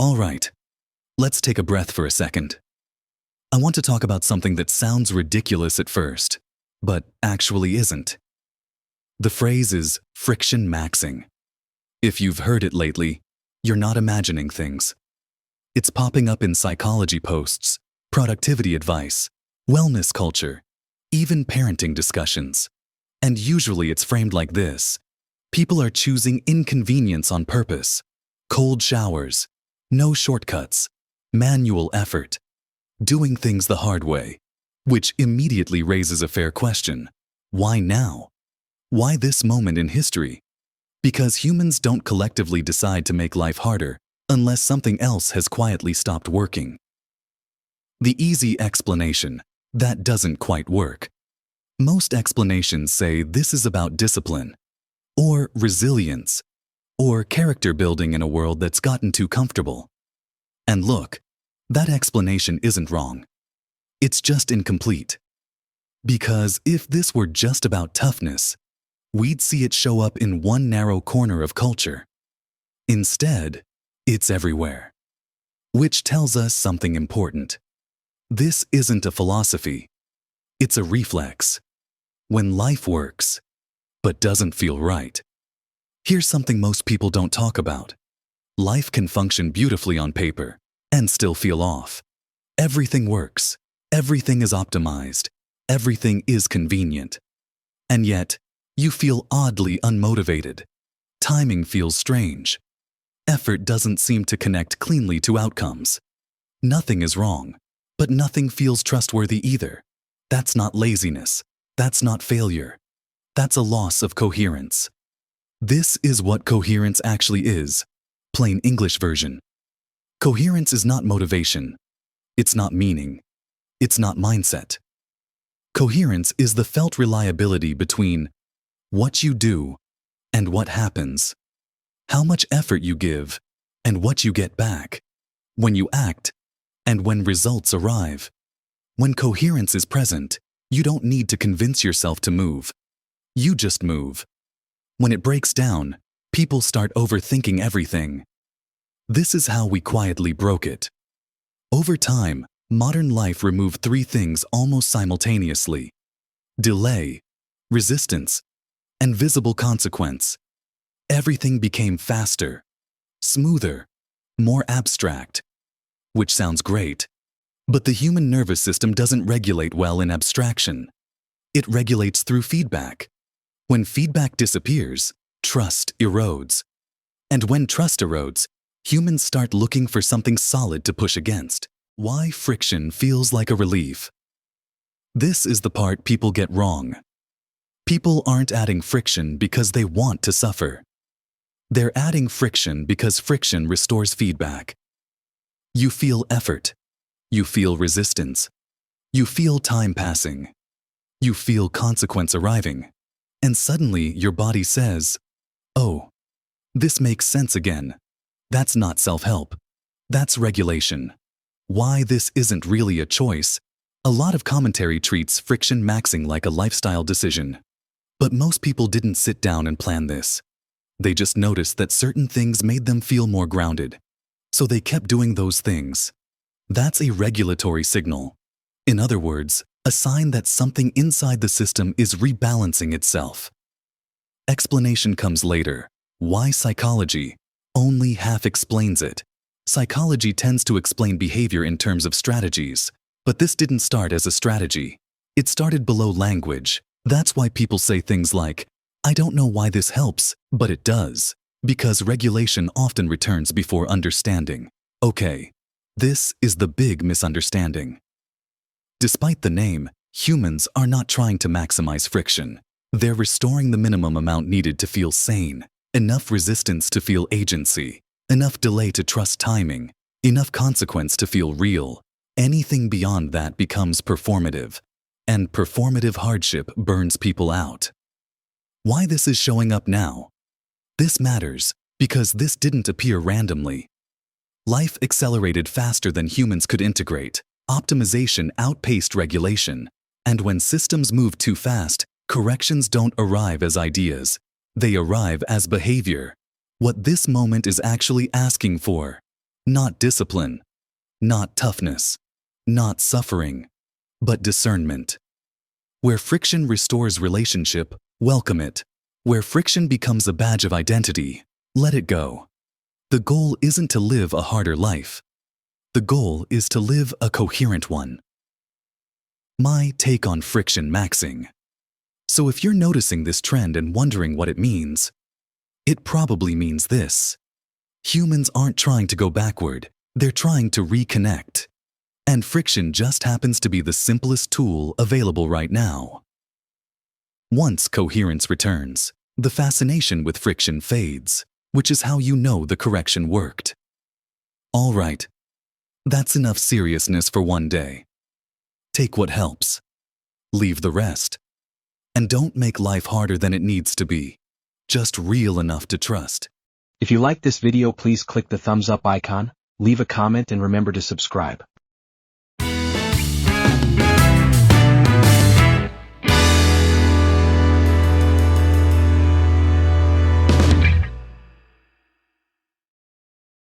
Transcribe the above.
All right, let's take a breath for a second. I want to talk about something that sounds ridiculous at first, but actually isn't. The phrase is friction maxing. If you've heard it lately, you're not imagining things. It's popping up in psychology posts, productivity advice, wellness culture, even parenting discussions. And usually it's framed like this. People are choosing inconvenience on purpose. Cold showers, no shortcuts, manual effort, doing things the hard way, which immediately raises a fair question. Why now? Why this moment in history? Because humans don't collectively decide to make life harder unless something else has quietly stopped working. The easy explanation: that doesn't quite work. Most explanations say this is about discipline, or resilience, or character building in a world that's gotten too comfortable. And look, that explanation isn't wrong. It's just incomplete. Because if this were just about toughness, we'd see it show up in one narrow corner of culture. Instead, it's everywhere. Which tells us something important. This isn't a philosophy. It's a reflex. When life works, but doesn't feel right. Here's something most people don't talk about. Life can function beautifully on paper and still feel off. Everything works. Everything is optimized. Everything is convenient. And yet, you feel oddly unmotivated. Timing feels strange. Effort doesn't seem to connect cleanly to outcomes. Nothing is wrong, but nothing feels trustworthy either. That's not laziness. That's not failure. That's a loss of coherence. This is what coherence actually is. Plain English version. Coherence is not motivation. It's not meaning. It's not mindset. Coherence is the felt reliability between what you do and what happens, how much effort you give and what you get back, when you act and when results arrive. When coherence is present, you don't need to convince yourself to move. You just move. When it breaks down, people start overthinking everything. This is how we quietly broke it. Over time, modern life removed three things almost simultaneously: delay, resistance, and visible consequence. Everything became faster, smoother, more abstract. Which sounds great, but the human nervous system doesn't regulate well in abstraction. It regulates through feedback. When feedback disappears, trust erodes. And when trust erodes, humans start looking for something solid to push against. Why friction feels like a relief. This is the part people get wrong. People aren't adding friction because they want to suffer. They're adding friction because friction restores feedback. You feel effort. You feel resistance. You feel time passing. You feel consequence arriving. And suddenly your body says, "Oh, this makes sense again." That's not self-help. That's regulation. Why this isn't really a choice. A lot of commentary treats friction maxing like a lifestyle decision. But most people didn't sit down and plan this. They just noticed that certain things made them feel more grounded. So they kept doing those things. That's a regulatory signal. In other words, a sign that something inside the system is rebalancing itself. Explanation comes later. Why psychology only half explains it. Psychology tends to explain behavior in terms of strategies, but this didn't start as a strategy. It started below language. That's why people say things like, "I don't know why this helps, but it does," because regulation often returns before understanding. Okay, this is the big misunderstanding. Despite the name, humans are not trying to maximize friction. They're restoring the minimum amount needed to feel sane, enough resistance to feel agency, enough delay to trust timing, enough consequence to feel real. Anything beyond that becomes performative, and performative hardship burns people out. Why this is showing up now? This matters because this didn't appear randomly. Life accelerated faster than humans could integrate. Optimization outpaced regulation. And when systems move too fast, corrections don't arrive as ideas. They arrive as behavior. What this moment is actually asking for Not discipline, not toughness, not suffering, but discernment. Where friction restores relationship, welcome it. Where friction becomes a badge of identity, let it go. The goal isn't to live a harder life. The goal is to live a coherent one. My take on friction maxing. So if you're noticing this trend and wondering what it means, it probably means this. Humans aren't trying to go backward, they're trying to reconnect. And friction just happens to be the simplest tool available right now. Once coherence returns, the fascination with friction fades, which is how you know the correction worked. All right, that's enough seriousness for one day. Take what helps. Leave the rest. And don't make life harder than it needs to be. Just real enough to trust. If you liked this video, please click the thumbs up icon, leave a comment and remember to subscribe.